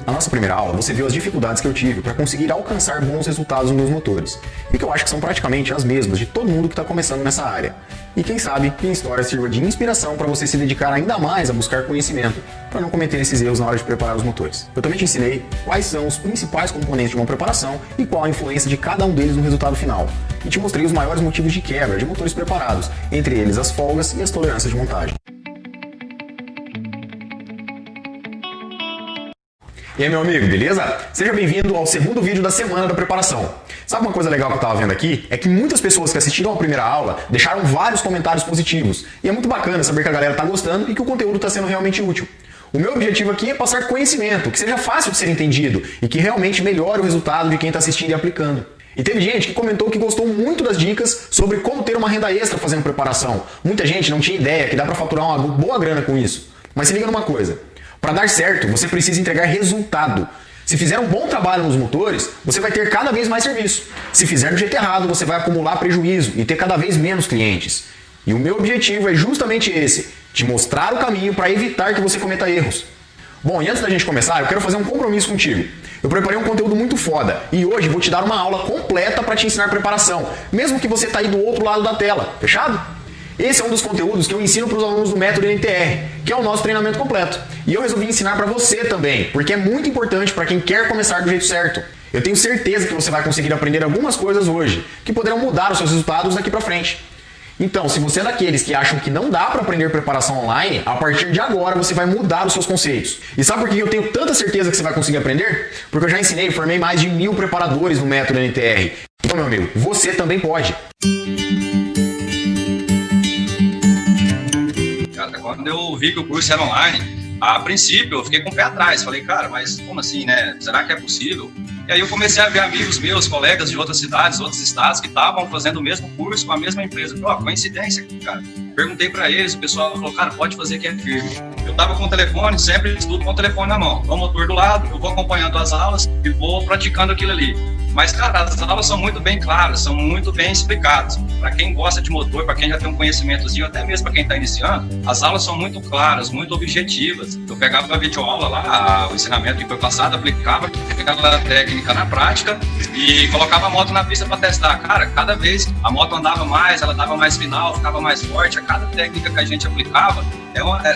Na nossa primeira aula, você viu as dificuldades que eu tive para conseguir alcançar bons resultados nos meus motores, e que eu acho que são praticamente as mesmas de todo mundo que está começando nessa área. E quem sabe, minha história sirva de inspiração para você se dedicar ainda mais a buscar conhecimento, para não cometer esses erros na hora de preparar os motores. Eu também te ensinei quais são os principais componentes de uma preparação e qual a influência de cada um deles no resultado final. E te mostrei os maiores motivos de quebra de motores preparados, entre eles as folgas e as tolerâncias de montagem. E aí, meu amigo, beleza? Seja bem-vindo ao segundo vídeo da semana da preparação. Sabe uma coisa legal que eu estava vendo aqui? É que muitas pessoas que assistiram a primeira aula deixaram vários comentários positivos. E é muito bacana saber que a galera está gostando e que o conteúdo está sendo realmente útil. O meu objetivo aqui é passar conhecimento, que seja fácil de ser entendido e que realmente melhore o resultado de quem está assistindo e aplicando. E teve gente que comentou que gostou muito das dicas sobre como ter uma renda extra fazendo preparação. Muita gente não tinha ideia que dá para faturar uma boa grana com isso. Mas se liga numa coisa. Para dar certo, você precisa entregar resultado. Se fizer um bom trabalho nos motores, você vai ter cada vez mais serviço. Se fizer do jeito errado, você vai acumular prejuízo e ter cada vez menos clientes. E o meu objetivo é justamente esse, te mostrar o caminho para evitar que você cometa erros. Bom, e antes da gente começar, eu quero fazer um compromisso contigo. Eu preparei um conteúdo muito foda e hoje vou te dar uma aula completa para te ensinar preparação, mesmo que você tá aí do outro lado da tela, fechado? Esse é um dos conteúdos que eu ensino para os alunos do método NTR, que é o nosso treinamento completo. E eu resolvi ensinar para você também, porque é muito importante para quem quer começar do jeito certo. Eu tenho certeza que você vai conseguir aprender algumas coisas hoje, que poderão mudar os seus resultados daqui para frente. Então, se você é daqueles que acham que não dá para aprender preparação online, a partir de agora você vai mudar os seus conceitos. E sabe por que eu tenho tanta certeza que você vai conseguir aprender? Porque eu já ensinei e formei mais de 1000 preparadores no método NTR. Então, meu amigo, você também pode. Quando eu vi que o curso era online, a princípio eu fiquei com o pé atrás. Falei, cara, mas como assim, né? Será que é possível? E aí eu comecei a ver amigos meus, colegas de outras cidades, outros estados, que estavam fazendo o mesmo curso com a mesma empresa. Ó, coincidência, cara. Perguntei para eles, o pessoal falou, cara, pode fazer que é firme. Eu tava com o telefone, sempre estudo com o telefone na mão. O motor do lado, eu vou acompanhando as aulas e vou praticando aquilo ali. Mas, cara, as aulas são muito bem claras, são muito bem explicadas. Para quem gosta de motor, para quem já tem um conhecimentozinho, até mesmo para quem está iniciando, as aulas são muito claras, muito objetivas. Eu pegava a videoaula lá, o ensinamento que foi passado, aplicava aquela técnica na prática e colocava a moto na pista para testar. Cara, cada vez a moto andava mais, ela dava mais final, ficava mais forte. A cada técnica que a gente aplicava,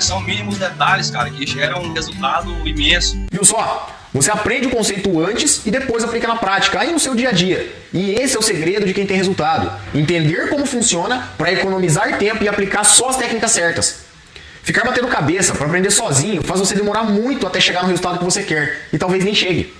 são mínimos detalhes, cara, que geram um resultado imenso. Viu só? Você aprende o conceito antes e depois aplica na prática, aí no seu dia a dia. E esse é o segredo de quem tem resultado. Entender como funciona para economizar tempo e aplicar só as técnicas certas. Ficar batendo cabeça para aprender sozinho faz você demorar muito até chegar no resultado que você quer. E talvez nem chegue.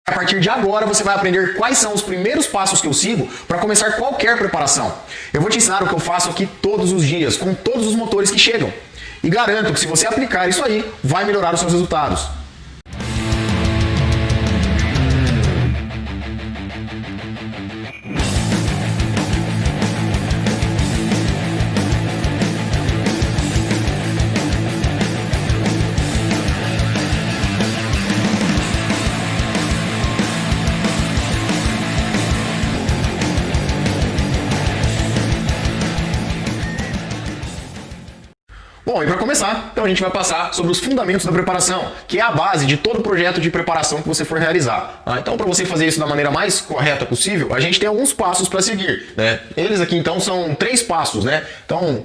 A partir de agora você vai aprender quais são os primeiros passos que eu sigo para começar qualquer preparação. Eu vou te ensinar o que eu faço aqui todos os dias, com todos os motores que chegam. E garanto que se você aplicar isso aí, vai melhorar os seus resultados. Bom, e para começar, então a gente vai passar sobre os fundamentos da preparação, que é a base de todo projeto de preparação que você for realizar. Então, para você fazer isso da maneira mais correta possível, a gente tem alguns passos para seguir, né? Eles aqui, então, são 3 passos, né? Então,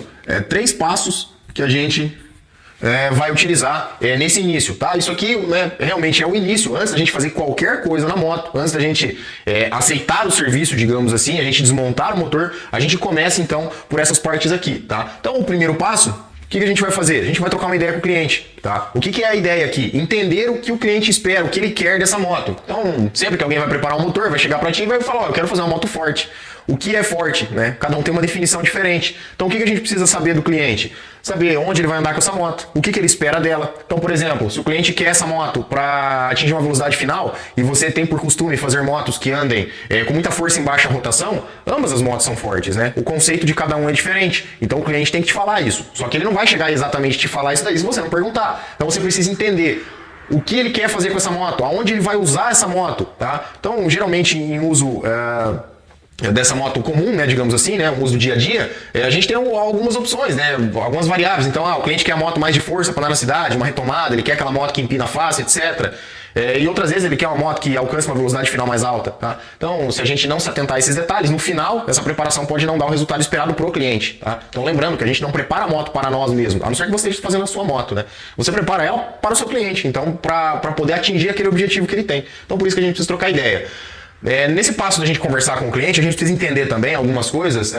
3 passos que a gente vai utilizar nesse início, tá? Isso aqui, né, realmente é o início, antes da gente fazer qualquer coisa na moto, antes da gente aceitar o serviço, digamos assim, a gente desmontar o motor, a gente começa, então, por essas partes aqui, tá? Então, o primeiro passo, o que a gente vai fazer? A gente vai trocar uma ideia com o cliente, tá? O que é a ideia aqui? Entender o que o cliente espera, o que ele quer dessa moto. Então, sempre que alguém vai preparar um motor, vai chegar para ti e vai falar, ó, eu quero fazer uma moto forte. O que é forte, né? Cada um tem uma definição diferente. Então, o que a gente precisa saber do cliente? Saber onde ele vai andar com essa moto, o que ele espera dela. Então, por exemplo, se o cliente quer essa moto para atingir uma velocidade final e você tem por costume fazer motos que andem com muita força em baixa rotação, ambas as motos são fortes, né? O conceito de cada um é diferente. Então, o cliente tem que te falar isso. Só que ele não vai chegar exatamente te falar isso daí se você não perguntar. Então, você precisa entender o que ele quer fazer com essa moto, aonde ele vai usar essa moto, tá? Então, geralmente em uso dessa moto comum, né, digamos assim, né, o uso do dia a dia, a gente tem algumas opções, né, algumas variáveis. Então, o cliente quer a moto mais de força para andar na cidade, uma retomada, ele quer aquela moto que empina fácil, etc. E outras vezes ele quer uma moto que alcance uma velocidade final mais alta, tá? Então, se a gente não se atentar a esses detalhes, no final, essa preparação pode não dar o resultado esperado pro cliente, tá? Então, lembrando que a gente não prepara a moto para nós mesmos, a não ser que você esteja fazendo a sua moto, né? Você prepara ela para o seu cliente, então, para poder atingir aquele objetivo que ele tem. Então, por isso que a gente precisa trocar ideia. Nesse passo da gente conversar com o cliente, a gente precisa entender também algumas coisas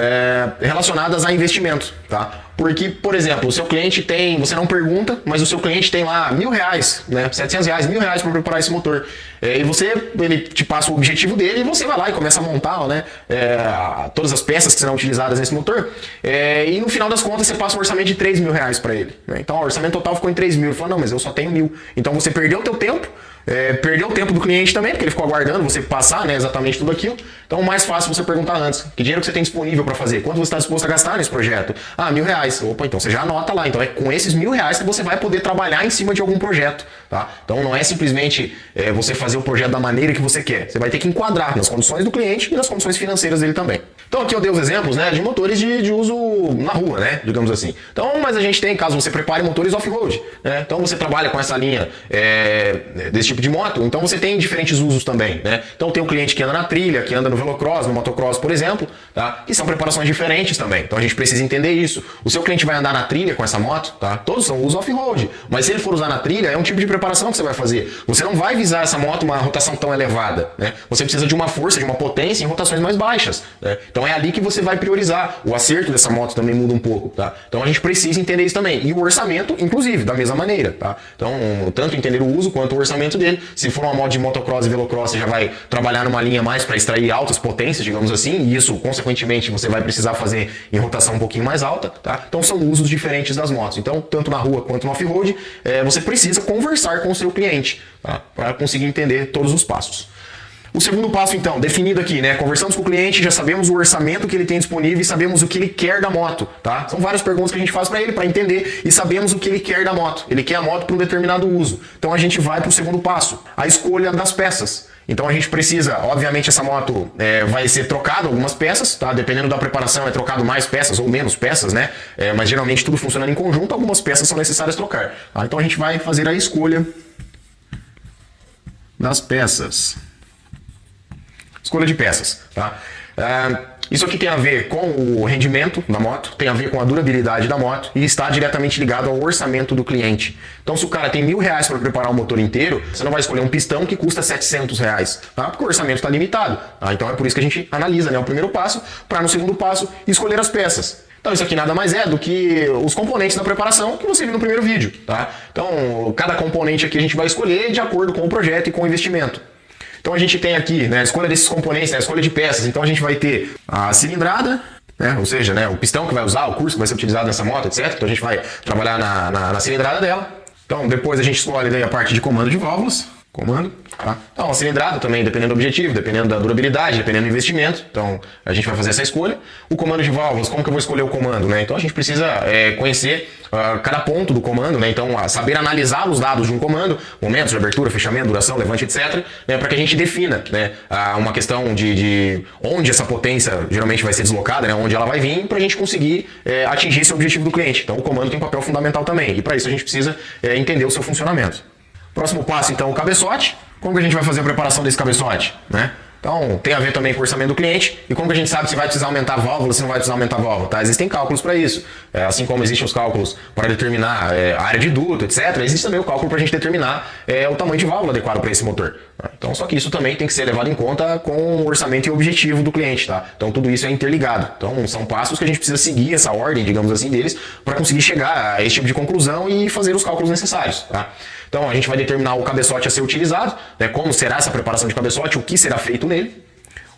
relacionadas a investimento, tá? Porque, por exemplo, o seu cliente tem, você não pergunta, mas o seu cliente tem lá R$1.000, né? R$700, R$1.000 para preparar esse motor. Ele te passa o objetivo dele e você vai lá e começa a montar, né? Todas as peças que serão utilizadas nesse motor. E no final das contas você passa um orçamento de R$3.000 para ele, né? Então o orçamento total ficou em 3.000. Ele falou, não, mas eu só tenho 1.000. Então você perdeu o teu tempo. Perdeu o tempo do cliente também, porque ele ficou aguardando você passar, né, exatamente tudo aquilo. Então, o mais fácil você perguntar antes: que dinheiro que você tem disponível para fazer? Quanto você está disposto a gastar nesse projeto? R$1.000. Opa, então você já anota lá. Então, é com esses R$1.000 que você vai poder trabalhar em cima de algum projeto, tá? Então, não é simplesmente você fazer o projeto da maneira que você quer. Você vai ter que enquadrar nas condições do cliente e nas condições financeiras dele também. Então, aqui eu dei os exemplos, né, de motores de uso na rua, né, digamos assim. Então, mas a gente tem, caso você prepare motores off-road, né? Então, você trabalha com essa linha desse tipo de moto, então você tem diferentes usos também, né? Então tem um cliente que anda na trilha, que anda no velocross, no motocross, por exemplo, tá? Que são preparações diferentes também. Então a gente precisa entender isso. O seu cliente vai andar na trilha com essa moto, tá? Todos são uso off-road, mas se ele for usar na trilha, é um tipo de preparação que você vai fazer. Você não vai visar essa moto uma rotação tão elevada, né? Você precisa de uma força, de uma potência em rotações mais baixas, né? Então é ali que você vai priorizar. O acerto dessa moto também muda um pouco, tá? Então a gente precisa entender isso também. E o orçamento, inclusive, da mesma maneira, tá? Então, tanto entender o uso quanto o orçamento dele. Se for uma moto de motocross e velocross, você já vai trabalhar numa linha mais para extrair altas potências, digamos assim, e isso, consequentemente, você vai precisar fazer em rotação um pouquinho mais alta, tá? Então são usos diferentes das motos. Então, tanto na rua quanto no off-road, você precisa conversar com o seu cliente, tá? Para conseguir entender todos os passos. O segundo passo, então, definido aqui, né? Conversamos com o cliente, já sabemos o orçamento que ele tem disponível e sabemos o que ele quer da moto, tá? São várias perguntas que a gente faz para ele para entender e sabemos o que ele quer da moto. Ele quer a moto para um determinado uso. Então a gente vai para o segundo passo, a escolha das peças. Então a gente precisa, obviamente essa moto vai ser trocada algumas peças, tá? Dependendo da preparação é trocado mais peças ou menos peças, né? Mas geralmente tudo funcionando em conjunto, algumas peças são necessárias trocar. Tá? Então a gente vai fazer a escolha das peças. Escolha de peças, tá? Isso aqui tem a ver com o rendimento da moto, tem a ver com a durabilidade da moto e está diretamente ligado ao orçamento do cliente. Então, se o cara tem R$1.000 para preparar o motor inteiro, você não vai escolher um pistão que custa R$700, tá? Porque o orçamento está limitado. Tá? Então, é por isso que a gente analisa, né, o primeiro passo, para no segundo passo escolher as peças. Então, isso aqui nada mais é do que os componentes da preparação que você viu no primeiro vídeo, tá? Então, cada componente aqui a gente vai escolher de acordo com o projeto e com o investimento. Então a gente tem aqui, né, a escolha desses componentes, né, a escolha de peças. Então a gente vai ter a cilindrada, né, ou seja, né, o pistão que vai usar, o curso que vai ser utilizado nessa moto, etc. Então a gente vai trabalhar na cilindrada dela. Então depois a gente escolhe daí a parte de comando de válvulas. Comando, tá? Então a cilindrada também, dependendo do objetivo, dependendo da durabilidade, dependendo do investimento. Então a gente vai fazer essa escolha. O comando de válvulas, como que eu vou escolher o comando, né? Então a gente precisa conhecer cada ponto do comando, né? Então saber analisar os dados de um comando, momentos de abertura, fechamento, duração, levante, etc. Né? Para que a gente defina, né, uma questão de onde essa potência geralmente vai ser deslocada, né? Onde ela vai vir, para a gente conseguir atingir esse objetivo do cliente. Então o comando tem um papel fundamental também. E para isso a gente precisa entender o seu funcionamento. Próximo passo, então, o cabeçote. Como que a gente vai fazer a preparação desse cabeçote, né? Então, tem a ver também com o orçamento do cliente. E como que a gente sabe se vai precisar aumentar a válvula, se não vai precisar aumentar a válvula, tá? Existem cálculos para isso. Assim como existem os cálculos para determinar a área de duto, etc. Existe também o cálculo para a gente determinar o tamanho de válvula adequado para esse motor. Tá? Então, só que isso também tem que ser levado em conta com o orçamento e o objetivo do cliente, tá? Então, tudo isso é interligado. Então, são passos que a gente precisa seguir essa ordem, digamos assim, deles, para conseguir chegar a esse tipo de conclusão e fazer os cálculos necessários, tá? Então a gente vai determinar o cabeçote a ser utilizado, né, como será essa preparação de cabeçote, o que será feito nele.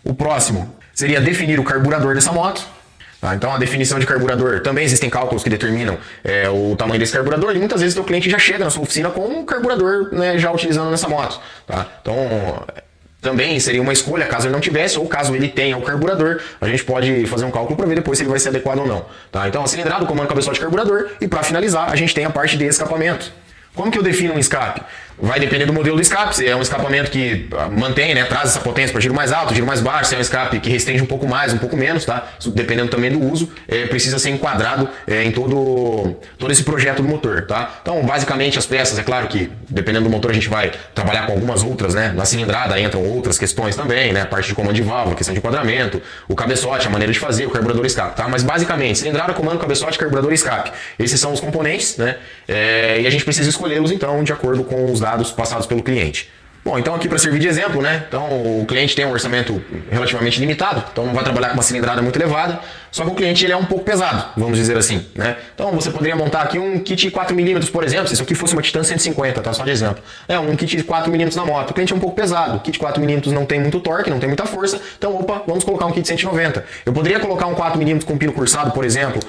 O próximo seria definir o carburador dessa moto. Tá? Então a definição de carburador, também existem cálculos que determinam o tamanho desse carburador e muitas vezes o cliente já chega na sua oficina com um carburador, né, já utilizando nessa moto. Tá? Então também seria uma escolha, caso ele não tivesse, ou caso ele tenha o carburador, a gente pode fazer um cálculo para ver depois se ele vai ser adequado ou não. Tá? Então a cilindrada, o comando cabeçote carburador, e para finalizar a gente tem a parte de escapamento. Como que eu defino um escape? vai depender do modelo do escape. Se é um escapamento que mantém, né, traz essa potência para giro mais alto, giro mais baixo, se é um escape que restringe um pouco mais, um pouco menos, tá? Isso, dependendo também do uso, precisa ser enquadrado em todo esse projeto do motor, tá? Então, basicamente, as peças, é claro que dependendo do motor a gente vai trabalhar com algumas outras, né? Na cilindrada entram outras questões também, né? Parte de comando de válvula, questão de enquadramento, o cabeçote, a maneira de fazer, o carburador e escape, tá? Mas basicamente, cilindrada, comando, cabeçote, carburador e escape. Esses são os componentes, né? E a gente precisa escolhê-los, então, de acordo com os dados passados pelo cliente. Bom, então aqui para servir de exemplo, né? Então o cliente tem um orçamento relativamente limitado, então não vai trabalhar com uma cilindrada muito elevada, só que o cliente ele é um pouco pesado, vamos dizer assim, né? Então você poderia montar aqui um kit 4mm, por exemplo, se isso aqui fosse uma Titan 150, tá? Só de exemplo. Um kit de 4mm na moto, o cliente é um pouco pesado, o kit 4mm não tem muito torque, não tem muita força, então opa, vamos colocar um kit 190. Eu poderia colocar um 4mm com pino cursado, por exemplo,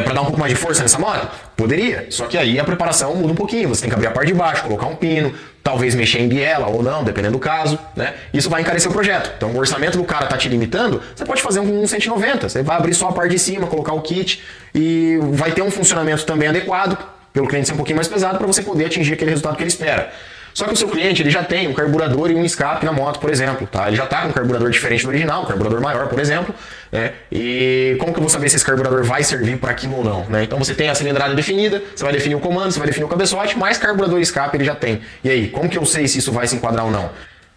para dar um pouco mais de força nessa moto? Poderia, só que aí a preparação muda um pouquinho, você tem que abrir a parte de baixo, colocar um pino, talvez mexer em biela ou não, dependendo do caso, né? Isso vai encarecer o projeto. Então o orçamento do cara tá te limitando, você pode fazer um 190, você vai abrir só a parte de cima, colocar o kit e vai ter um funcionamento também adequado, pelo cliente ser um pouquinho mais pesado, para você poder atingir aquele resultado que ele espera. Só que o seu cliente ele já tem um carburador e um escape na moto, por exemplo, tá? Ele já está com um carburador diferente do original, um carburador maior, por exemplo, né? E como que eu vou saber se esse carburador vai servir para aquilo ou não, né? Então você tem a cilindrada definida, você vai definir o comando, você vai definir o cabeçote, mais carburador e escape ele já tem. E aí, como que eu sei se isso vai se enquadrar ou não?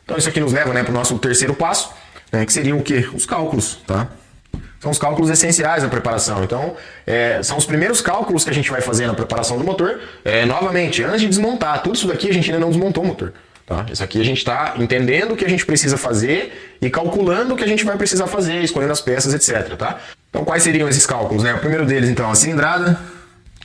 Então isso aqui nos leva, né, para o nosso terceiro passo, né, que seriam o quê? Os cálculos, tá? São os cálculos essenciais na preparação. Então, são os primeiros cálculos que a gente vai fazer na preparação do motor. Novamente, antes de desmontar, tudo isso daqui a gente ainda não desmontou o motor. Tá? Isso aqui a gente está entendendo o que a gente precisa fazer e calculando o que a gente vai precisar fazer, escolhendo as peças, etc. Tá? Então, quais seriam esses cálculos? Né? O primeiro deles, então, a cilindrada.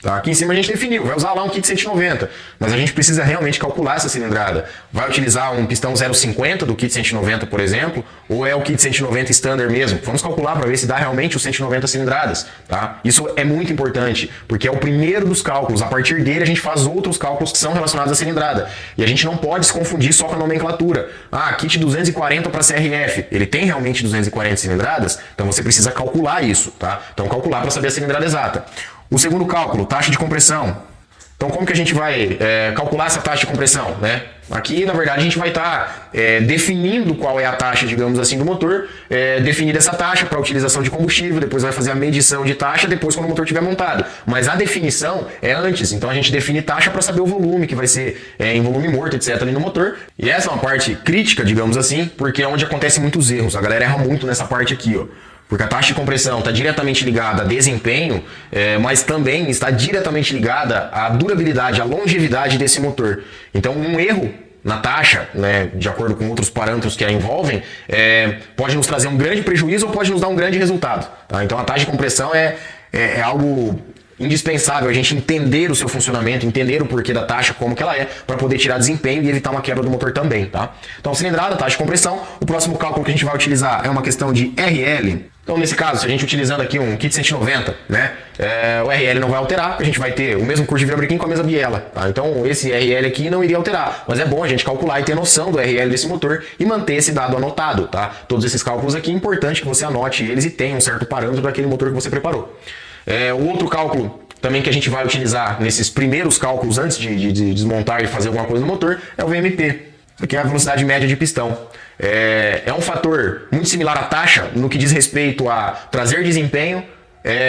Tá? Aqui em cima a gente definiu, vai usar lá um kit 190, mas a gente precisa realmente calcular essa cilindrada. Vai utilizar um pistão 0,50 do kit 190, por exemplo, ou é o kit 190 standard mesmo? Vamos calcular para ver se dá realmente os 190 cilindradas. Tá? Isso é muito importante, porque é o primeiro dos cálculos. A partir dele a gente faz outros cálculos que são relacionados à cilindrada. E a gente não pode se confundir só com a nomenclatura. Kit 240 para CRF, ele tem realmente 240 cilindradas? Então você precisa calcular isso. Tá? Então calcular para saber a cilindrada exata. O segundo cálculo, taxa de compressão. Então, como que a gente vai calcular essa taxa de compressão, né? Aqui, na verdade, a gente vai estar definindo qual é a taxa, digamos assim, do motor, definir essa taxa para utilização de combustível, depois vai fazer a medição de taxa, depois quando o motor estiver montado. Mas a definição é antes, então a gente define taxa para saber o volume, que vai ser em volume morto, etc, ali no motor. E essa é uma parte crítica, digamos assim, porque é onde acontecem muitos erros. A galera erra muito nessa parte aqui, ó. Porque a taxa de compressão está diretamente ligada a desempenho, mas também está diretamente ligada à durabilidade, à longevidade desse motor. Então, um erro na taxa, né, de acordo com outros parâmetros que a envolvem, pode nos trazer um grande prejuízo ou pode nos dar um grande resultado. Tá? Então, a taxa de compressão é algo indispensável a gente entender o seu funcionamento, entender o porquê da taxa, como que ela é, para poder tirar desempenho e evitar uma quebra do motor também, tá? Então, cilindrada, taxa de compressão. O próximo cálculo que a gente vai utilizar é uma questão de RL. Então, nesse caso, se a gente utilizando aqui um kit 190, né, o RL não vai alterar, porque a gente vai ter o mesmo curso de virabrequim com a mesma biela, tá? Então, esse RL aqui não iria alterar, mas é bom a gente calcular e ter noção do RL desse motor e manter esse dado anotado, tá? Todos esses cálculos aqui, é importante que você anote eles e tenha um certo parâmetro daquele motor que você preparou. O outro cálculo também que a gente vai utilizar nesses primeiros cálculos antes de desmontar e fazer alguma coisa no motor é o VMP. Isso aqui é a velocidade média de pistão. É um fator muito similar à taxa no que diz respeito a trazer desempenho,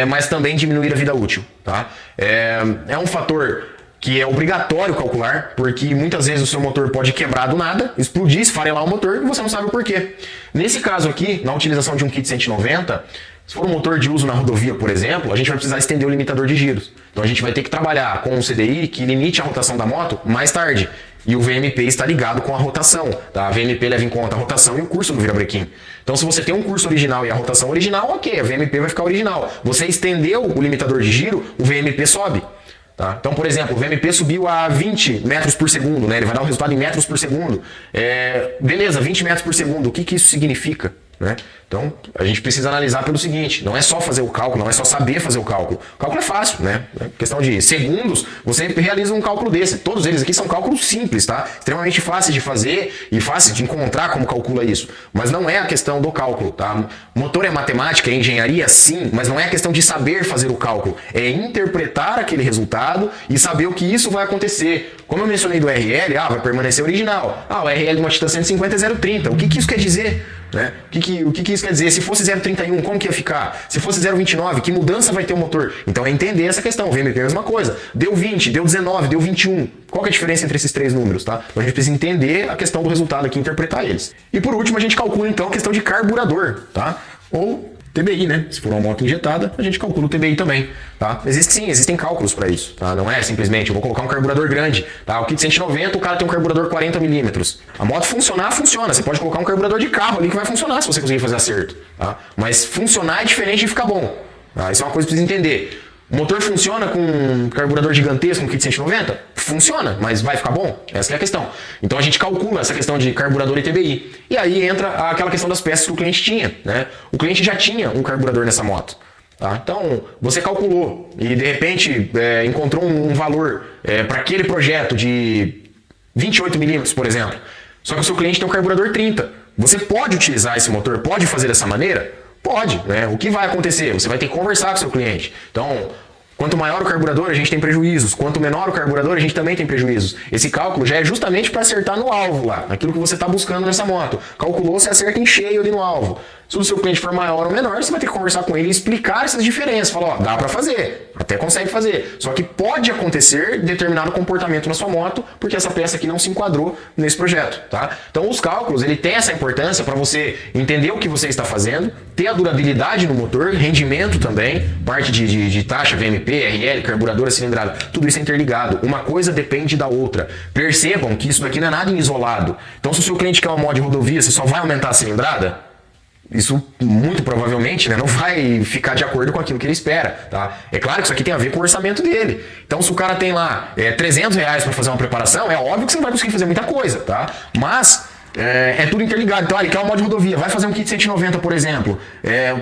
mas também diminuir a vida útil. Tá? É um fator que é obrigatório calcular, porque muitas vezes o seu motor pode quebrar do nada, explodir, esfarelar o motor e você não sabe o porquê. Nesse caso aqui, na utilização de um kit 190, se for um motor de uso na rodovia, por exemplo, a gente vai precisar estender o limitador de giros. Então a gente vai ter que trabalhar com um CDI que limite a rotação da moto mais tarde. E o VMP está ligado com a rotação. Tá? A VMP leva em conta a rotação e o curso do virabrequim. Então se você tem um curso original e a rotação original, ok, a VMP vai ficar original. Você estendeu o limitador de giro, o VMP sobe. Tá? Então, por exemplo, o VMP subiu a 20 metros por segundo, né? Ele vai dar um resultado em metros por segundo. Beleza, 20 metros por segundo, o que isso significa? né? Então, a gente precisa analisar pelo seguinte, não é só fazer o cálculo, não é só saber fazer o cálculo. O cálculo é fácil, né? É questão de segundos, você realiza um cálculo desse. Todos eles aqui são cálculos simples, tá? Extremamente fáceis de fazer e fáceis de encontrar como calcula isso. Mas não é a questão do cálculo, tá? Motor é matemática, é engenharia, sim, mas não é a questão de saber fazer o cálculo. É interpretar aquele resultado e saber o que isso vai acontecer. Como eu mencionei do RL, vai permanecer original. O RL de uma Titan 150 é 0,30. O que isso quer dizer? Né? O que isso quer dizer? Se fosse 0,31, como que ia ficar? Se fosse 0,29, que mudança vai ter o motor? Então é entender essa questão. O VMP é a mesma coisa. Deu 20, deu 19, deu 21. Qual que é a diferença entre esses três números? Tá? Então a gente precisa entender a questão do resultado aqui e interpretar eles. E por último, a gente calcula então a questão de carburador, tá? Ou TBI, né? Se for uma moto injetada, a gente calcula o TBI também, tá? Existem cálculos para isso, tá? Não é simplesmente, eu vou colocar um carburador grande, tá? O kit 190, o cara tem um carburador 40 milímetros. A moto funcionar, funciona. Você pode colocar um carburador de carro ali que vai funcionar se você conseguir fazer acerto, tá? Mas funcionar é diferente de ficar bom, tá? Isso é uma coisa que precisa entender. O motor funciona com um carburador gigantesco, um kit 190? Funciona, mas vai ficar bom? Essa é a questão. Então a gente calcula essa questão de carburador e TBI. E aí entra aquela questão das peças que o cliente tinha, né? O cliente já tinha um carburador nessa moto. Tá? Então, você calculou e de repente encontrou um valor para aquele projeto de 28 milímetros, por exemplo. Só que o seu cliente tem um carburador 30. Você pode utilizar esse motor? Pode fazer dessa maneira? Pode, né? O que vai acontecer? Você vai ter que conversar com o seu cliente. Então, quanto maior o carburador, a gente tem prejuízos. Quanto menor o carburador, a gente também tem prejuízos. Esse cálculo já é justamente para acertar no alvo lá, naquilo que você está buscando nessa moto. Calculou, você acerta em cheio ali no alvo. Se o seu cliente for maior ou menor, você vai ter que conversar com ele e explicar essas diferenças. Falar, dá para fazer, até consegue fazer. Só que pode acontecer determinado comportamento na sua moto, porque essa peça aqui não se enquadrou nesse projeto, tá? Então os cálculos, ele tem essa importância para você entender o que você está fazendo, ter a durabilidade no motor, rendimento também, parte de taxa, VMP, RL, carburadora, cilindrada, tudo isso é interligado. Uma coisa depende da outra. Percebam que isso daqui não é nada isolado. Então se o seu cliente quer uma moto de rodovia, você só vai aumentar a cilindrada? Isso muito provavelmente, né, não vai ficar de acordo com aquilo que ele espera, tá? É claro que isso aqui tem a ver com o orçamento dele. Então se o cara tem lá R$300 para fazer uma preparação, é óbvio que você não vai conseguir fazer muita coisa, tá? Mas é tudo interligado. Então, ele quer um modo de rodovia, vai fazer um kit 190, por exemplo.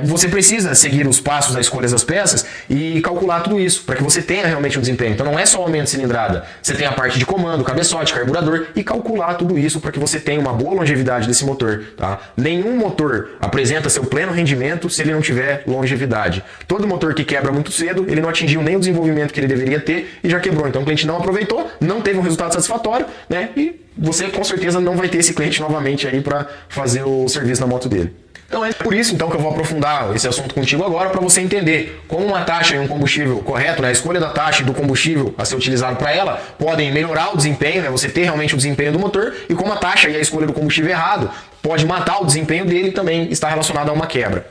Você precisa seguir os passos da escolha das peças e calcular tudo isso, para que você tenha realmente um desempenho. Então não é só o aumento de cilindrada, você tem a parte de comando, cabeçote, carburador, e calcular tudo isso para que você tenha uma boa longevidade desse motor, tá? Nenhum motor apresenta seu pleno rendimento se ele não tiver longevidade. Todo motor que quebra muito cedo, ele não atingiu nem o desenvolvimento que ele deveria ter e já quebrou. Então o cliente não aproveitou, não teve um resultado satisfatório, né? E você com certeza não vai ter esse cliente novamente aí para fazer o serviço na moto dele. Então é por isso então que eu vou aprofundar esse assunto contigo agora, para você entender como uma taxa e um combustível correto, né, a escolha da taxa e do combustível a ser utilizado para ela podem melhorar o desempenho, né, você ter realmente o desempenho do motor, e como a taxa e a escolha do combustível errado pode matar o desempenho dele e também está relacionado a uma quebra.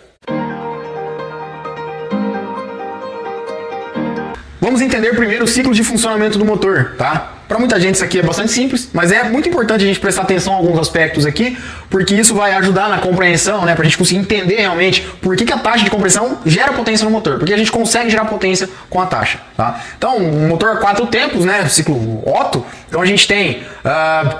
Vamos entender primeiro o ciclo de funcionamento do motor, tá? Para muita gente isso aqui é bastante simples, mas é muito importante a gente prestar atenção a alguns aspectos aqui, porque isso vai ajudar na compreensão, né, para a gente conseguir entender realmente por que a taxa de compressão gera potência no motor, porque a gente consegue gerar potência com a taxa, tá? Então, um motor a 4 tempos, né, ciclo Otto, então a gente tem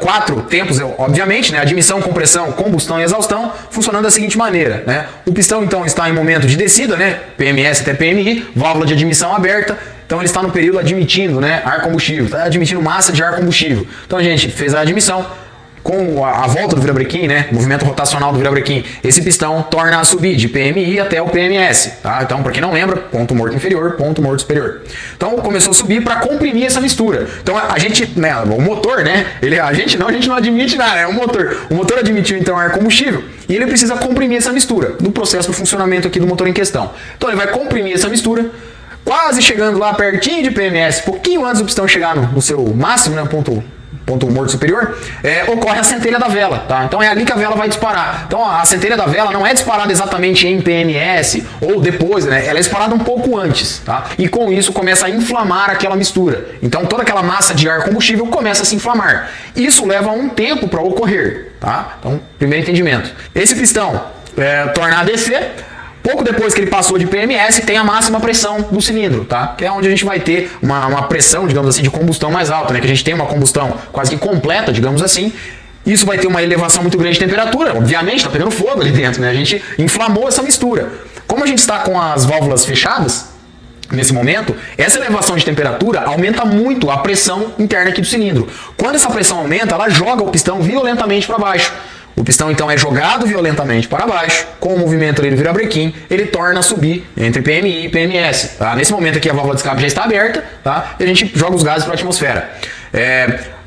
4 tempos, obviamente, né, admissão, compressão, combustão e exaustão, funcionando da seguinte maneira, né? O pistão então está em momento de descida, né, PMS até PMI, válvula de admissão aberta. Então ele está no período admitindo, né, ar combustível, está admitindo massa de ar combustível. Então a gente fez a admissão, com a volta do virabrequim, né, movimento rotacional do virabrequim, esse pistão torna a subir de PMI até o PMS, tá? Então, para quem não lembra, ponto morto inferior, ponto morto superior. Então começou a subir para comprimir essa mistura. Então a gente, né, o motor, né, a gente não admite nada, é o motor admitiu então ar combustível e ele precisa comprimir essa mistura no processo do funcionamento aqui do motor em questão. Então ele vai comprimir essa mistura, quase chegando lá pertinho de PMS, pouquinho antes do pistão chegar no seu máximo, né, ponto morto superior, ocorre a centelha da vela, tá? Então é ali que a vela vai disparar. Então a centelha da vela não é disparada exatamente em PMS ou depois, né? Ela é disparada um pouco antes, tá? E com isso começa a inflamar aquela mistura. Então toda aquela massa de ar combustível começa a se inflamar. Isso leva um tempo para ocorrer, tá? Então, primeiro entendimento. Esse pistão torna a descer. Pouco depois que ele passou de PMS, tem a máxima pressão do cilindro, tá? Que é onde a gente vai ter uma pressão, digamos assim, de combustão mais alta, né? Que a gente tem uma combustão quase que completa, digamos assim. Isso vai ter uma elevação muito grande de temperatura, obviamente está pegando fogo ali dentro, né? A gente inflamou essa mistura. Como a gente está com as válvulas fechadas, nesse momento, essa elevação de temperatura aumenta muito a pressão interna aqui do cilindro. Quando essa pressão aumenta, ela joga o pistão violentamente para baixo. O pistão então é jogado violentamente para baixo, com o movimento ele vira brequim, ele torna a subir entre PMI e PMS. Tá? Nesse momento aqui a válvula de escape já está aberta, tá? E a gente joga os gases para a atmosfera.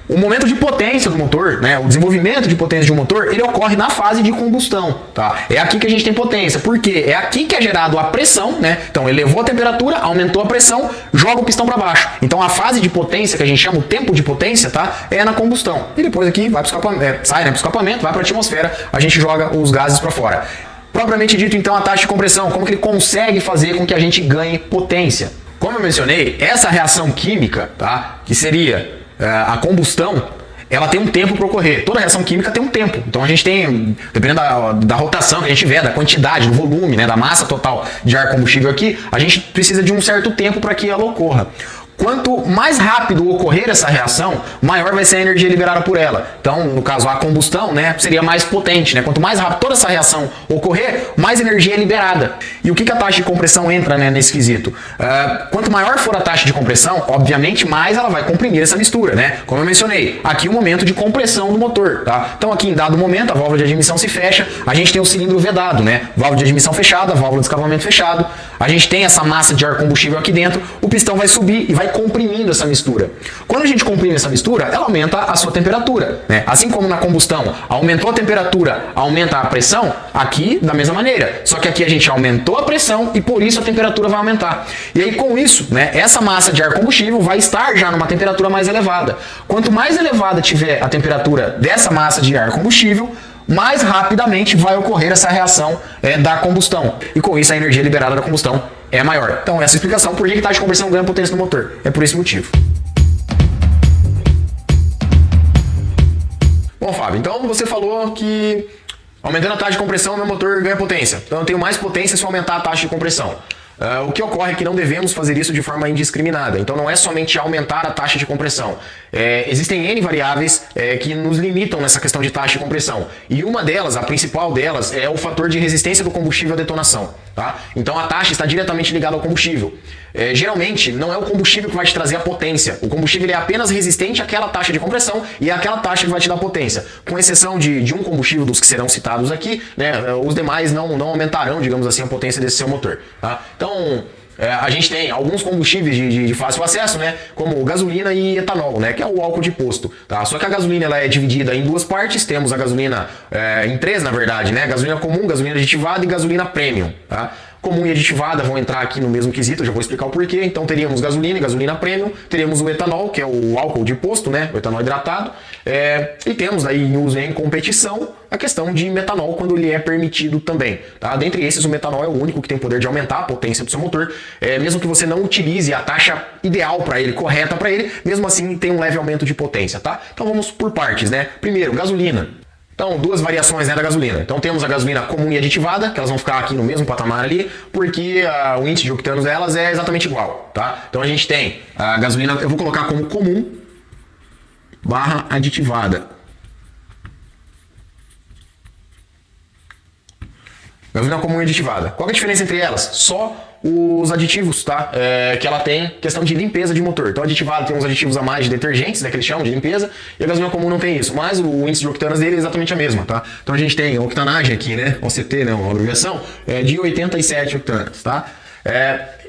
O momento de potência do motor, né, o desenvolvimento de potência de um motor, ele ocorre na fase de combustão, tá? É aqui que a gente tem potência, porque é aqui que é gerado a pressão, né? Então elevou a temperatura, aumentou a pressão, joga o pistão para baixo. Então a fase de potência que a gente chama o tempo de potência, tá? É na combustão. E depois aqui vai pro escapamento, sai, né, pro escapamento, vai para a atmosfera, a gente joga os gases para fora. Propriamente dito, então, a taxa de compressão, como que ele consegue fazer com que a gente ganhe potência? Como eu mencionei, essa reação química, tá? Que seria a combustão, ela tem um tempo para ocorrer. Toda reação química tem um tempo. Então a gente tem, dependendo da rotação que a gente tiver, da quantidade, do volume, né, da massa total de ar combustível aqui, a gente precisa de um certo tempo para que ela ocorra. Quanto mais rápido ocorrer essa reação, maior vai ser a energia liberada por ela. Então, no caso, a combustão, né, seria mais potente, né? Quanto mais rápido toda essa reação ocorrer, mais energia é liberada. E o que a taxa de compressão entra, né, nesse quesito? Quanto maior for a taxa de compressão, obviamente, mais ela vai comprimir essa mistura, né? Como eu mencionei, aqui o momento de compressão do motor, tá? Então, aqui em dado momento, a válvula de admissão se fecha, a gente tem o cilindro vedado, né? Válvula de admissão fechada, válvula de escapamento fechado, a gente tem essa massa de ar combustível aqui dentro, o pistão vai subir e vai comprimindo essa mistura. Quando a gente comprime essa mistura, ela aumenta a sua temperatura, né? Assim como na combustão aumentou a temperatura, aumenta a pressão, aqui da mesma maneira. Só que aqui a gente aumentou a pressão e por isso a temperatura vai aumentar. E aí com isso, né, essa massa de ar combustível vai estar já numa temperatura mais elevada. Quanto mais elevada tiver a temperatura dessa massa de ar combustível, mais rapidamente vai ocorrer essa reação da combustão. E com isso a energia liberada da combustão é maior. Então essa é a explicação por que a taxa de compressão ganha potência no motor. É por esse motivo. Bom, Fábio, então você falou que aumentando a taxa de compressão meu motor ganha potência. Então eu tenho mais potência se eu aumentar a taxa de compressão. O que ocorre é que não devemos fazer isso de forma indiscriminada. Então não é somente aumentar a taxa de compressão. Existem N variáveis que nos limitam nessa questão de taxa de compressão. E uma delas, a principal delas, é o fator de resistência do combustível à detonação. Tá? Então a taxa está diretamente ligada ao combustível. Geralmente não é o combustível que vai te trazer a potência. O combustível é apenas resistente àquela taxa de compressão e é aquela taxa que vai te dar potência. Com exceção de um combustível dos que serão citados aqui, né, os demais não aumentarão, digamos assim, a potência desse seu motor. Tá? Então a gente tem alguns combustíveis de fácil acesso, né, como gasolina e etanol, né, que é o álcool de posto. Tá? Só que a gasolina ela é dividida em duas partes. Temos a gasolina em três, na verdade, né, gasolina comum, gasolina aditivada e gasolina premium. Tá? Comum e aditivada vão entrar aqui no mesmo quesito, eu já vou explicar o porquê. Então teríamos gasolina e gasolina premium, teríamos o etanol, que é o álcool de posto, né, o etanol hidratado, e temos aí em uso em competição a questão de metanol quando ele é permitido também. Tá? Dentre esses, o metanol é o único que tem poder de aumentar a potência do seu motor, mesmo que você não utilize a taxa ideal para ele, correta para ele, mesmo assim tem um leve aumento de potência. Tá? Então vamos por partes, né? Primeiro, gasolina. Então, duas variações, né, da gasolina. Então temos a gasolina comum e aditivada, que elas vão ficar aqui no mesmo patamar ali, porque o índice de octanos delas é exatamente igual, tá? Então a gente tem a gasolina, eu vou colocar como comum barra aditivada. Gasolina comum e aditivada. Qual é a diferença entre elas? Só os aditivos, tá? Que ela tem questão de limpeza de motor. Então, aditivado tem uns aditivos a mais de detergentes, né, que eles chamam de limpeza, e a gasolina comum não tem isso. Mas o índice de octanas dele é exatamente a mesma, tá? Então, a gente tem a octanagem aqui, né, OCT, né, uma abreviação, de 87 octanas, tá?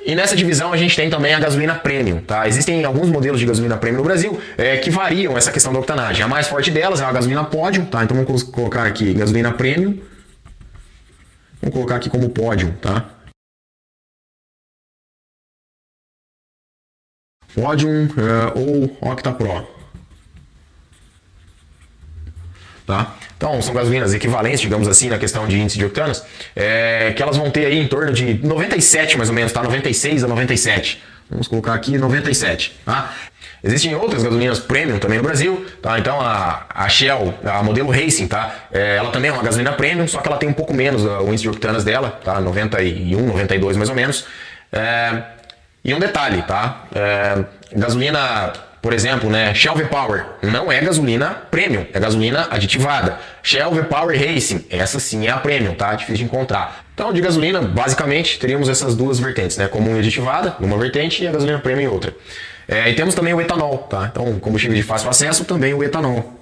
E nessa divisão a gente tem também a gasolina premium, tá? Existem alguns modelos de gasolina premium no Brasil que variam essa questão da octanagem. A mais forte delas é a gasolina pódio, tá? Então, vamos colocar aqui gasolina premium. Vamos colocar aqui como pódio, tá? Podium ou OctaPro. Tá? Então, são gasolinas equivalentes, digamos assim, na questão de índice de octanos, que elas vão ter aí em torno de 97 mais ou menos, tá? 96 a 97. Vamos colocar aqui 97, tá? Existem outras gasolinas premium também no Brasil, tá? Então a Shell, a modelo Racing, tá? Ela também é uma gasolina premium, só que ela tem um pouco menos o índice de octanos dela, tá? 91, 92 mais ou menos. E um detalhe, tá? Gasolina por exemplo, né, Shell V-Power não é gasolina premium, é gasolina aditivada. Shell V-Power Racing, essa sim é a premium, tá? Difícil de encontrar. Então, de gasolina, basicamente, teríamos essas duas vertentes, né? Comum e aditivada, numa vertente, e a gasolina premium em outra. E temos também o etanol, tá? Então, combustível de fácil acesso, também o etanol.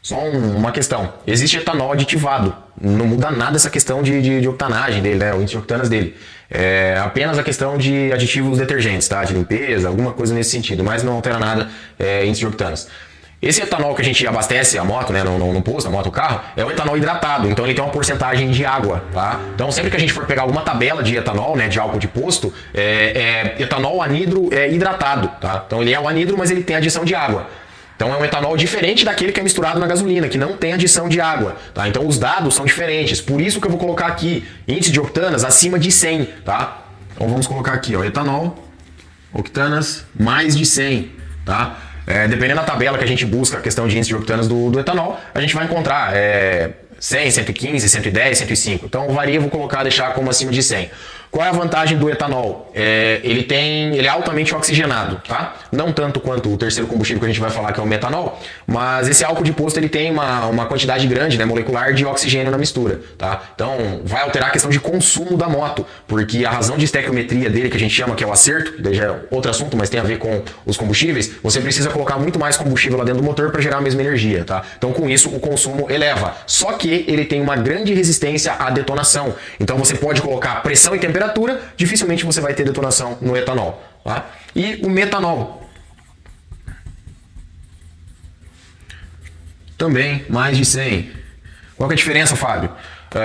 Só uma questão, existe etanol aditivado, não muda nada essa questão de octanagem dele, né? O índice de octanas dele. É apenas a questão de aditivos detergentes, tá? De limpeza, alguma coisa nesse sentido, mas não altera nada índice de octanas. Esse etanol que a gente abastece a moto, né, no posto, a moto, o carro, é o etanol hidratado, então ele tem uma porcentagem de água, tá? Então sempre que a gente for pegar alguma tabela de etanol, né, de álcool de posto, etanol anidro hidratado, tá? Então ele é o anidro, mas ele tem adição de água. Então é um etanol diferente daquele que é misturado na gasolina, que não tem adição de água, tá? Então os dados são diferentes, por isso que eu vou colocar aqui índice de octanas acima de 100, tá? Então vamos colocar aqui, ó, etanol, octanas mais de 100, tá? Dependendo da tabela que a gente busca a questão de índice de octanas do etanol, a gente vai encontrar 100, 115, 110, 105. Então varia, vou deixar como acima de 100. Qual é a vantagem do etanol? Ele é altamente oxigenado, tá? Não tanto quanto o terceiro combustível que a gente vai falar, que é o metanol, mas esse álcool de posto ele tem uma quantidade grande, né, molecular de oxigênio na mistura, tá? Então vai alterar a questão de consumo da moto, porque a razão de estequiometria dele, que a gente chama que é o acerto, daí já é outro assunto, mas tem a ver com os combustíveis, você precisa colocar muito mais combustível lá dentro do motor para gerar a mesma energia, tá? Então com isso o consumo eleva, só que ele tem uma grande resistência à detonação, então você pode colocar pressão e temperatura, dificilmente você vai ter detonação no etanol, tá? E o metanol também mais de 100. Qual que é a diferença, Fábio?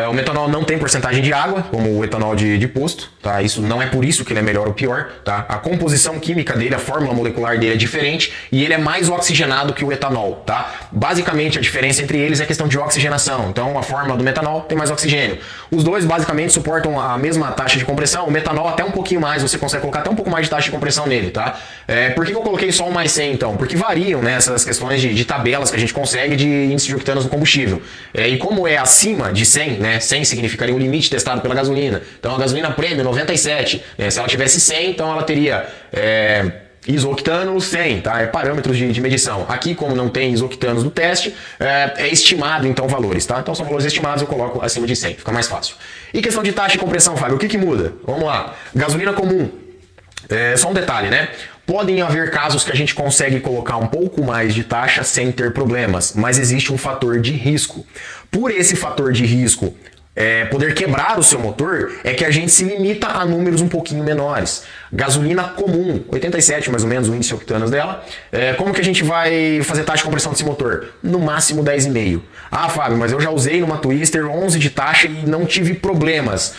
O metanol não tem porcentagem de água, como o etanol de posto, tá? Isso não é por isso que ele é melhor ou pior, tá? A composição química dele, a fórmula molecular dele é diferente e ele é mais oxigenado que o etanol, tá? Basicamente a diferença entre eles é a questão de oxigenação. Então a fórmula do metanol tem mais oxigênio. Os dois basicamente suportam a mesma taxa de compressão. O metanol até um pouquinho mais, você consegue colocar até um pouco mais de taxa de compressão nele, tá? Por que eu coloquei só um mais 100 então? Porque variam, né, essas questões de tabelas que a gente consegue de índice de octanas no combustível. E como é acima de 100, né, 100 significaria o limite testado pela gasolina. Então a gasolina premium 97, né, se ela tivesse 100, então ela teria isoctano 100, tá? Parâmetros de medição. Aqui, como não tem isoctanos no teste, é estimado então valores, tá? Então são valores estimados, eu coloco acima de 100, fica mais fácil. E questão de taxa de compressão, Fábio, o que muda? Vamos lá. Gasolina comum. Só um detalhe, né? Podem haver casos que a gente consegue colocar um pouco mais de taxa sem ter problemas, mas existe um fator de risco. Por esse fator de risco poder quebrar o seu motor, é que a gente se limita a números um pouquinho menores. Gasolina comum, 87 mais ou menos o índice de octanas dela. Como que a gente vai fazer taxa de compressão desse motor? No máximo 10,5. Ah, Fábio, mas eu já usei numa Twister 11 de taxa e não tive problemas.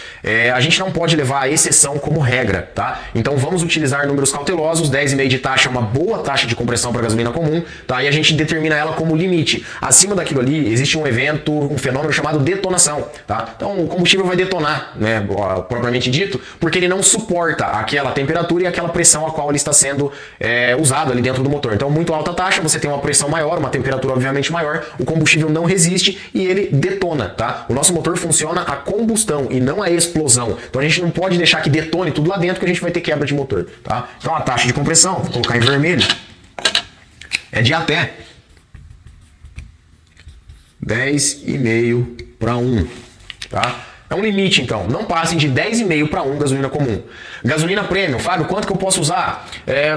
A gente não pode levar a exceção como regra, tá? Então vamos utilizar números cautelosos. 10,5 de taxa é uma boa taxa de compressão para gasolina comum, tá? E a gente determina ela como limite. Acima daquilo ali existe um fenômeno chamado detonação, tá? Então o combustível vai detonar, né, propriamente dito, porque ele não suporta aquela temperatura e aquela pressão a qual ele está sendo usado ali dentro do motor. Então muito alta taxa, você tem uma pressão maior, uma temperatura obviamente maior, o combustível não resiste e ele detona, tá? O nosso motor funciona a combustão e não a explosão. Então a gente não pode deixar que detone tudo lá dentro, que a gente vai ter quebra de motor, tá? Então a taxa de compressão, vou colocar em vermelho, é de até 10,5 para 1, tá? É um limite, então. Não passem de 10,5 para 1 gasolina comum. Gasolina premium, Fábio, quanto que eu posso usar?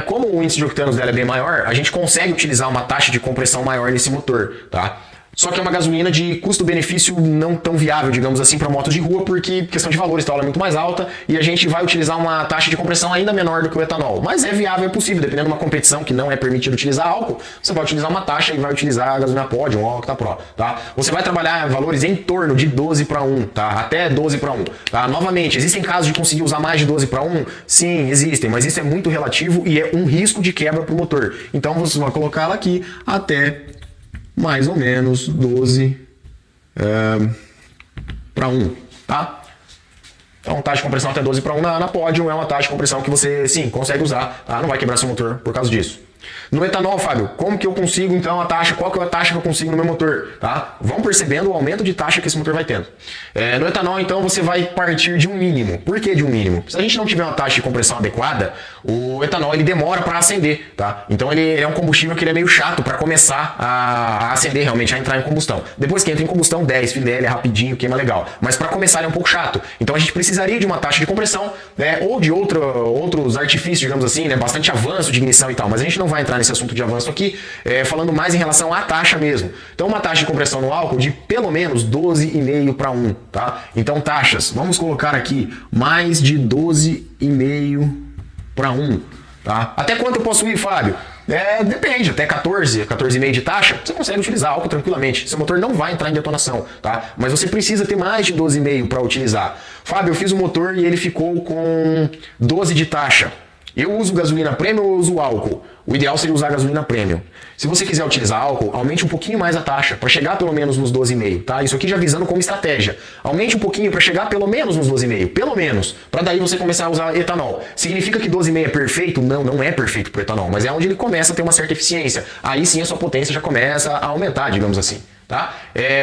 Como o índice de octanos dela é bem maior, a gente consegue utilizar uma taxa de compressão maior nesse motor, tá? Só que é uma gasolina de custo-benefício não tão viável, digamos assim, para motos de rua, porque questão de valores, ela é muito mais alta e a gente vai utilizar uma taxa de compressão ainda menor do que o etanol. Mas é viável, é possível, dependendo de uma competição que não é permitido utilizar álcool, você vai utilizar uma taxa e vai utilizar a gasolina Podium ou a Octa Pro, tá? Você vai trabalhar valores em torno de 12 para 1, tá? Até 12 para 1, tá? Novamente, existem casos de conseguir usar mais de 12 para 1? Sim, existem, mas isso é muito relativo e é um risco de quebra para o motor. Então você vai colocar ela aqui até mais ou menos 12 para 1, tá? Então, taxa de compressão até 12 para 1 na Podium é uma taxa de compressão que você, sim, consegue usar, tá? Não vai quebrar seu motor por causa disso. No etanol, Fábio, como que eu consigo então a taxa? Qual que é a taxa que eu consigo no meu motor? Tá? Vão percebendo o aumento de taxa que esse motor vai tendo. No etanol, então, você vai partir de um mínimo. Por que de um mínimo? Se a gente não tiver uma taxa de compressão adequada, o etanol ele demora para acender. Tá? Então ele é um combustível que ele é meio chato para começar a acender realmente, a entrar em combustão. Depois que entra em combustão, 10 fidel, é rapidinho, queima legal. Mas para começar ele é um pouco chato. Então a gente precisaria de uma taxa de compressão, né? Ou de outros artifícios, digamos assim, né? Bastante avanço de ignição e tal. Mas a gente não vai entrar nesse assunto de avanço aqui, falando mais em relação à taxa mesmo. Então uma taxa de compressão no álcool de pelo menos 12,5 para 1, tá? Então taxas, vamos colocar aqui mais de 12,5 para 1, tá? Até quanto eu posso ir, Fábio? Depende, até 14,5 de taxa, você consegue utilizar álcool tranquilamente. Seu motor não vai entrar em detonação, tá? Mas você precisa ter mais de 12,5 para utilizar. Fábio, eu fiz o motor e ele ficou com 12 de taxa. Eu uso gasolina premium ou eu uso álcool? O ideal seria usar gasolina premium. Se você quiser utilizar álcool, aumente um pouquinho mais a taxa, para chegar pelo menos nos 12,5, tá? Isso aqui já visando como estratégia. Aumente um pouquinho para chegar pelo menos nos 12,5, pelo menos, para daí você começar a usar etanol. Significa que 12,5 é perfeito? Não, não é perfeito para o etanol, mas é onde ele começa a ter uma certa eficiência. Aí sim a sua potência já começa a aumentar, digamos assim. Tá?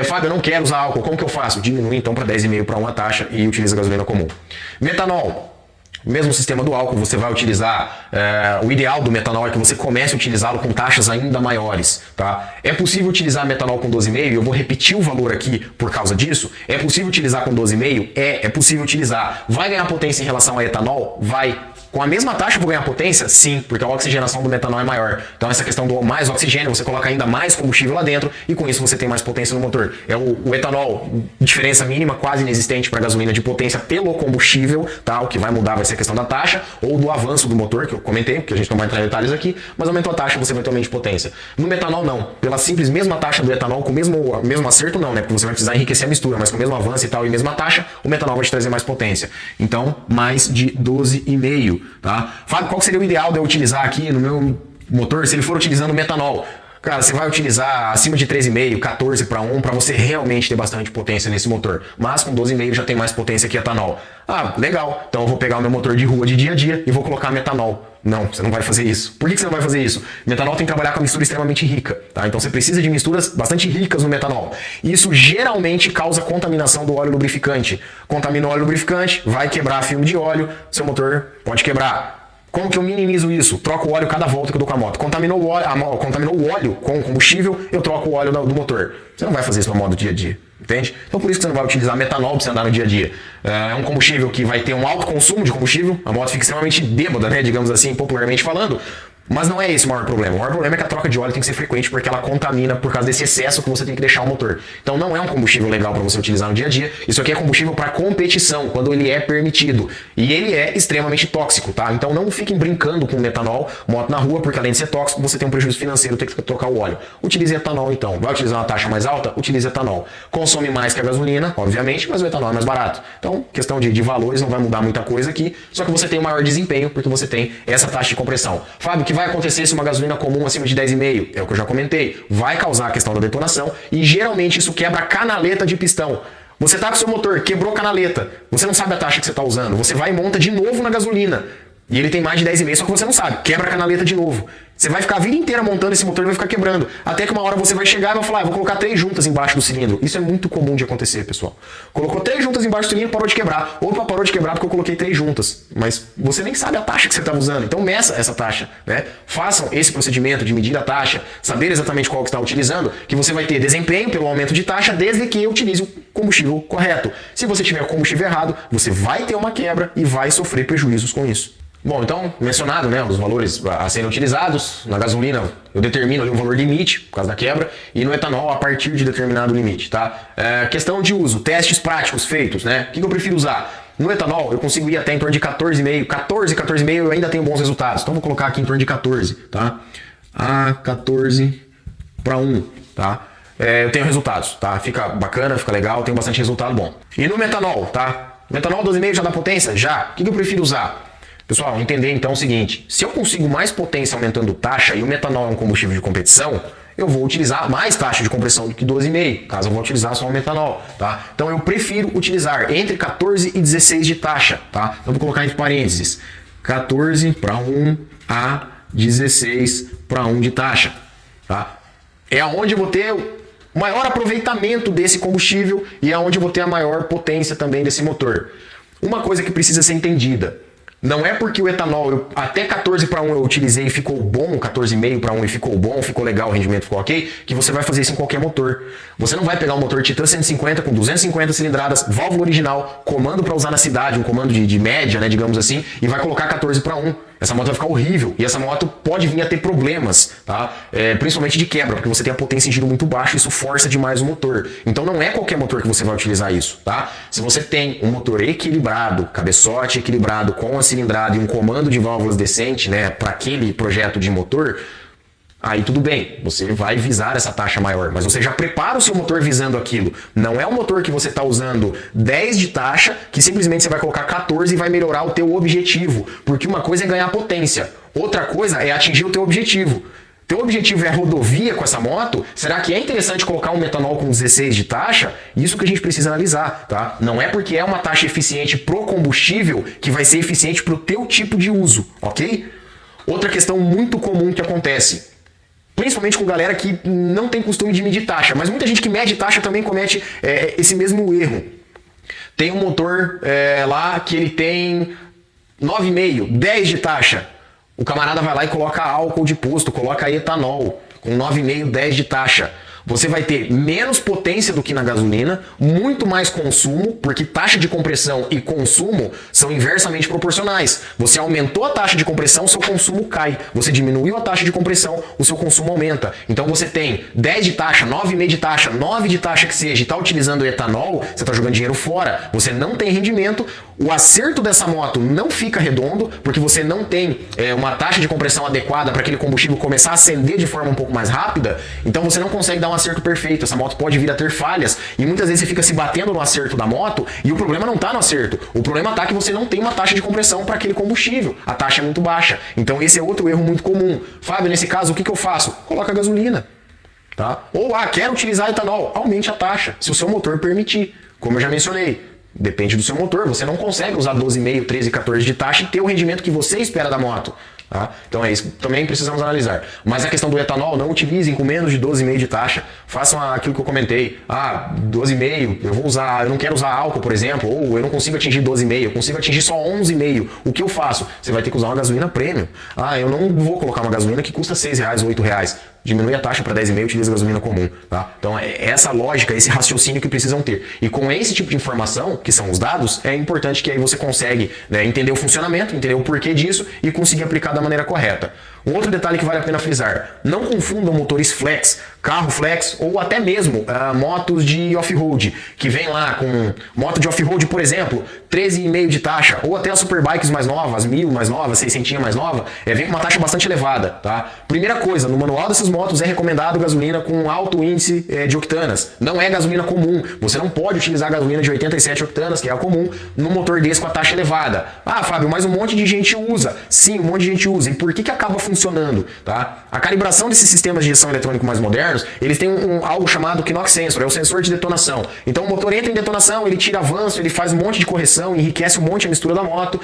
Fábio, eu não quero usar álcool, como que eu faço? Diminui então para 10,5 para 1 a taxa e utiliza gasolina comum. Metanol. Mesmo sistema do álcool, você vai utilizar, o ideal do metanol é que você comece a utilizá-lo com taxas ainda maiores. Tá? É possível utilizar metanol com 12,5, eu vou repetir o valor aqui por causa disso. É possível utilizar com 12,5? É possível utilizar. Vai ganhar potência em relação a etanol? Vai. Com a mesma taxa eu vou ganhar potência? Sim, porque a oxigenação do metanol é maior. Então essa questão do mais oxigênio, você coloca ainda mais combustível lá dentro e com isso você tem mais potência no motor. O etanol, diferença mínima, quase inexistente para gasolina de potência pelo combustível, tá? O que vai mudar vai ser a questão da taxa ou do avanço do motor, que eu comentei, porque a gente não vai entrar em detalhes aqui, mas aumentou a taxa, você vai ter aumento de potência. No metanol não, pela simples mesma taxa do etanol, com o mesmo acerto não, né? Porque você vai precisar enriquecer a mistura, mas com o mesmo avanço e tal e mesma taxa, o metanol vai te trazer mais potência. Então, mais de 12,5, tá? Fábio, qual seria o ideal de eu utilizar aqui no meu motor se ele for utilizando metanol? Cara, você vai utilizar acima de 13,5, 14 para 1 para você realmente ter bastante potência nesse motor. Mas com 12,5 já tem mais potência que etanol. Ah, legal. Então eu vou pegar o meu motor de rua de dia a dia e vou colocar metanol. Não, você não vai fazer isso. Por que você não vai fazer isso? Metanol tem que trabalhar com uma mistura extremamente rica, tá? Então você precisa de misturas bastante ricas no metanol. Isso geralmente causa contaminação do óleo lubrificante. Contamina o óleo lubrificante, vai quebrar filme de óleo, seu motor pode quebrar. Como que eu minimizo isso? Troco o óleo cada volta que eu dou com a moto. Contaminou o óleo com o combustível, eu troco o óleo do motor. Você não vai fazer isso no modo dia a dia, entende? Então por isso que você não vai utilizar metanol para você andar no dia a dia. É um combustível que vai ter um alto consumo de combustível, a moto fica extremamente bêbada, né, digamos assim, popularmente falando. Mas não é esse o maior problema. O maior problema é que a troca de óleo tem que ser frequente porque ela contamina por causa desse excesso que você tem que deixar o motor. Então não é um combustível legal para você utilizar no dia a dia. Isso aqui é combustível para competição, quando ele é permitido. E ele é extremamente tóxico, tá? Então não fiquem brincando com metanol, moto na rua, porque além de ser tóxico, você tem um prejuízo financeiro, tem que trocar o óleo. Utilize etanol então. Vai utilizar uma taxa mais alta? Utilize etanol. Consome mais que a gasolina, obviamente, mas o etanol é mais barato. Então, questão de valores, não vai mudar muita coisa aqui, só que você tem um maior desempenho porque você tem essa taxa de compressão. Fábio, que vai acontecer se uma gasolina comum acima de 10,5? É o que eu já comentei. Vai causar a questão da detonação e geralmente isso quebra a canaleta de pistão. Você tá com seu motor, quebrou a canaleta, você não sabe a taxa que você está usando, você vai e monta de novo na gasolina. E ele tem mais de 10,5, só que você não sabe. Quebra a canaleta de novo. Você vai ficar a vida inteira montando esse motor e vai ficar quebrando. Até que uma hora você vai chegar e vai falar, vou colocar 3 juntas embaixo do cilindro. Isso é muito comum de acontecer, pessoal. Colocou 3 juntas embaixo do cilindro, parou de quebrar. Opa, parou de quebrar porque eu coloquei 3 juntas. Mas você nem sabe a taxa que você está usando. Então meça essa taxa, né? Façam esse procedimento de medir a taxa, saber exatamente qual que está utilizando, que você vai ter desempenho pelo aumento de taxa desde que utilize o combustível correto. Se você tiver o combustível errado, você vai ter uma quebra e vai sofrer prejuízos com isso. Bom, então, mencionado, né, os valores a serem utilizados. Na gasolina, eu determino ali um valor limite, por causa da quebra, e no etanol, a partir de determinado limite, tá? Questão de uso, testes práticos feitos, né? O que eu prefiro usar? No etanol, eu consigo ir até em torno de 14,5. 14,5 eu ainda tenho bons resultados. Então, vou colocar aqui em torno de 14, tá? 14 para 1, tá? Eu tenho resultados, tá? Fica bacana, fica legal, tenho bastante resultado bom. E no metanol, tá? Metanol 12,5 já dá potência? Já. O que eu prefiro usar? Pessoal, entender então o seguinte, se eu consigo mais potência aumentando taxa e o metanol é um combustível de competição, eu vou utilizar mais taxa de compressão do que 12,5, caso eu vou utilizar só o metanol, tá? Então eu prefiro utilizar entre 14 e 16 de taxa, tá? Então vou colocar entre parênteses, 14 para 1 a 16 para 1 de taxa. Tá? É onde eu vou ter o maior aproveitamento desse combustível e é onde eu vou ter a maior potência também desse motor. Uma coisa que precisa ser entendida. Não é porque o etanol, até 14 para 1 eu utilizei e ficou bom, 14,5 para 1 e ficou bom, ficou legal, o rendimento ficou ok, que você vai fazer isso em qualquer motor. Você não vai pegar um motor Titan 150 com 250 cilindradas, válvula original, comando para usar na cidade, um comando de média, né, digamos assim, e vai colocar 14 para 1. Essa moto vai ficar horrível e essa moto pode vir a ter problemas, tá? Principalmente de quebra, porque você tem a potência em giro muito baixa e isso força demais o motor. Então não é qualquer motor que você vai utilizar isso, tá? Se você tem um motor equilibrado, cabeçote equilibrado com a cilindrada e um comando de válvulas decente, né, para aquele projeto de motor, aí tudo bem, você vai visar essa taxa maior, mas você já prepara o seu motor visando aquilo. Não é um motor que você está usando 10 de taxa, que simplesmente você vai colocar 14 e vai melhorar o teu objetivo. Porque uma coisa é ganhar potência, outra coisa é atingir o teu objetivo. Teu objetivo é rodovia com essa moto? Será que é interessante colocar um metanol com 16 de taxa? Isso que a gente precisa analisar, tá? Não é porque é uma taxa eficiente pro combustível que vai ser eficiente pro teu tipo de uso, ok? Outra questão muito comum que acontece, principalmente com galera que não tem costume de medir taxa, mas muita gente que mede taxa também comete esse mesmo erro. Tem um motor lá que ele tem 9,5, 10 de taxa. O camarada vai lá e coloca álcool de posto, coloca etanol com 9,5, 10 de taxa. Você vai ter menos potência do que na gasolina, muito mais consumo, porque taxa de compressão e consumo são inversamente proporcionais. Você aumentou a taxa de compressão, seu consumo cai. Você diminuiu a taxa de compressão, o seu consumo aumenta. Então você tem 10 de taxa, 9,5 de taxa, 9 de taxa que seja, e está utilizando etanol, você está jogando dinheiro fora. Você não tem rendimento, o acerto dessa moto não fica redondo, porque você não tem uma taxa de compressão adequada para aquele combustível começar a acender de forma um pouco mais rápida, então você não consegue dar um acerto perfeito. Essa moto pode vir a ter falhas e muitas vezes você fica se batendo no acerto da moto e o problema não está no acerto. O problema está que você não tem uma taxa de compressão para aquele combustível. A taxa é muito baixa. Então esse é outro erro muito comum. Fábio, nesse caso, o que eu faço? Coloca gasolina. Tá? Ou, quero utilizar etanol. Aumente a taxa, se o seu motor permitir. Como eu já mencionei, depende do seu motor. Você não consegue usar 12,5, 13, 14 de taxa e ter o rendimento que você espera da moto. Tá? Então é isso, também precisamos analisar. Mas a questão do etanol, não utilizem com menos de 12,5 de taxa. Façam aquilo que eu comentei. 12,5, eu não quero usar álcool, por exemplo, ou eu não consigo atingir 12,5, eu consigo atingir só 11,5. O que eu faço? Você vai ter que usar uma gasolina premium. Eu não vou colocar uma gasolina que custa R$6 ou R$8. Diminui a taxa para 10,5 e utiliza gasolina comum. Tá? Então é essa lógica, esse raciocínio que precisam ter. E com esse tipo de informação, que são os dados, é importante que aí você consegue, né, entender o funcionamento, entender o porquê disso e conseguir aplicar da maneira correta. Um outro detalhe que vale a pena frisar, não confundam motores flex, carro flex ou até mesmo motos de off-road, que vem lá com moto de off-road, por exemplo, 13,5 de taxa, ou até as superbikes mais novas, 1000 mais novas, 600 mais nova, vem com uma taxa bastante elevada. Tá? Primeira coisa, no manual dessas motos é recomendado gasolina com alto índice de octanas, não é gasolina comum, você não pode utilizar gasolina de 87 octanas, que é a comum, num motor desse com a taxa elevada. Fábio, mas um monte de gente usa. Sim, um monte de gente usa. E por que acaba funcionando? Tá? A calibração desses sistemas de injeção eletrônico mais modernos, eles têm algo chamado Knock Sensor, é o sensor de detonação. Então o motor entra em detonação, ele tira avanço, ele faz um monte de correção, enriquece um monte a mistura da moto,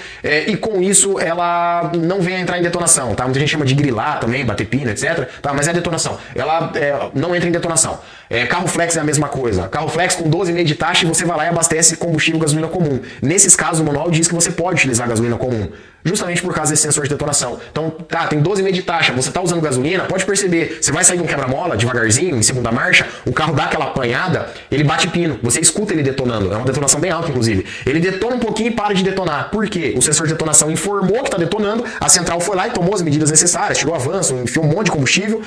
e com isso ela não vem a entrar em detonação. Tá? Muita gente chama de grilar também, bater pino, etc. Tá? Mas é a detonação. Ela não entra em detonação. Carro flex é a mesma coisa. Carro flex com 12,5 de taxa e você vai lá e abastece combustível gasolina comum. Nesses casos, o manual diz que você pode utilizar gasolina comum, justamente por causa desse sensor de detonação. Então, tem 12,5 de taxa, você está usando gasolina, pode perceber, você vai sair de um quebra-mola devagarzinho, em segunda marcha, o carro dá aquela apanhada, ele bate pino, você escuta ele detonando, é uma detonação bem alta, inclusive. Ele detona um pouquinho e para de detonar. Por quê? O sensor de detonação informou que está detonando, a central foi lá e tomou as medidas necessárias, tirou avanço, enfiou um monte de combustível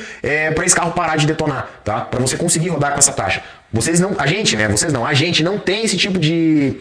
para esse carro parar de detonar, tá? Para você conseguir rodar com essa taxa. A gente não tem esse tipo de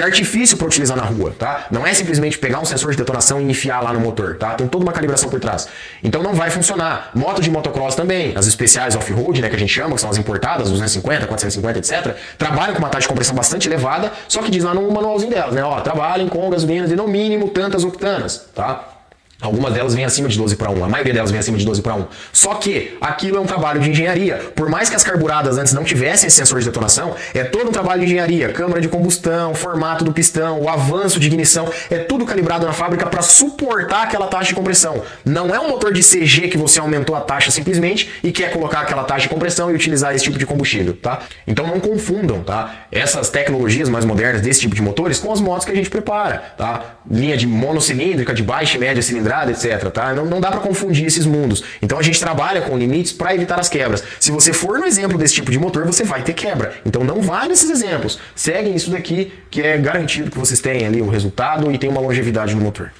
artifício para utilizar na rua, tá? Não é simplesmente pegar um sensor de detonação e enfiar lá no motor, tá? Tem toda uma calibração por trás. Então não vai funcionar. Moto de motocross também, as especiais off-road, né, que a gente chama, que são as importadas, 250, 450, etc., trabalham com uma taxa de compressão bastante elevada, só que diz lá no manualzinho delas, né? Trabalhem com gasolinas de no mínimo tantas octanas, tá? Algumas delas vêm acima de 12:1, a maioria delas vem acima de 12:1. Só que aquilo é um trabalho de engenharia. Por mais que as carburadas antes não tivessem esse sensor de detonação, é todo um trabalho de engenharia. Câmara de combustão, formato do pistão, o avanço de ignição, é tudo calibrado na fábrica para suportar aquela taxa de compressão. Não é um motor de CG que você aumentou a taxa simplesmente e quer colocar aquela taxa de compressão e utilizar esse tipo de combustível, tá? Então não confundam, tá? Essas tecnologias mais modernas desse tipo de motores com as motos que a gente prepara, tá? Linha de monocilíndrica, de baixa e média cilindrada, etc, tá? Não dá para confundir esses mundos. Então a gente trabalha com limites para evitar as quebras. Se você for no exemplo desse tipo de motor, você vai ter quebra. Então não vai nesses exemplos. Seguem isso daqui, que é garantido que vocês tenham ali o resultado e tem uma longevidade no motor.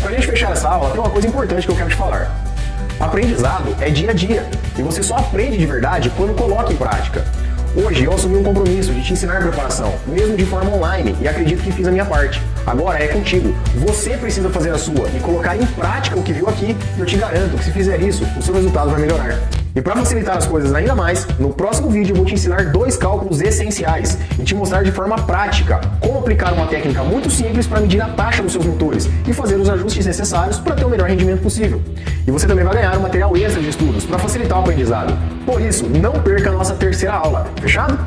Pra gente fechar essa aula, tem uma coisa importante que eu quero te falar. Aprendizado é dia a dia. E você só aprende de verdade quando coloca em prática. Hoje eu assumi um compromisso de te ensinar preparação, mesmo de forma online, e acredito que fiz a minha parte. Agora é contigo. Você precisa fazer a sua e colocar em prática o que viu aqui, e eu te garanto que se fizer isso, o seu resultado vai melhorar. E para facilitar as coisas ainda mais, no próximo vídeo eu vou te ensinar 2 cálculos essenciais e te mostrar de forma prática como aplicar uma técnica muito simples para medir a taxa dos seus motores e fazer os ajustes necessários para ter o melhor rendimento possível. E você também vai ganhar um material extra de estudos para facilitar o aprendizado. Por isso, não perca a nossa terceira aula. Fechado?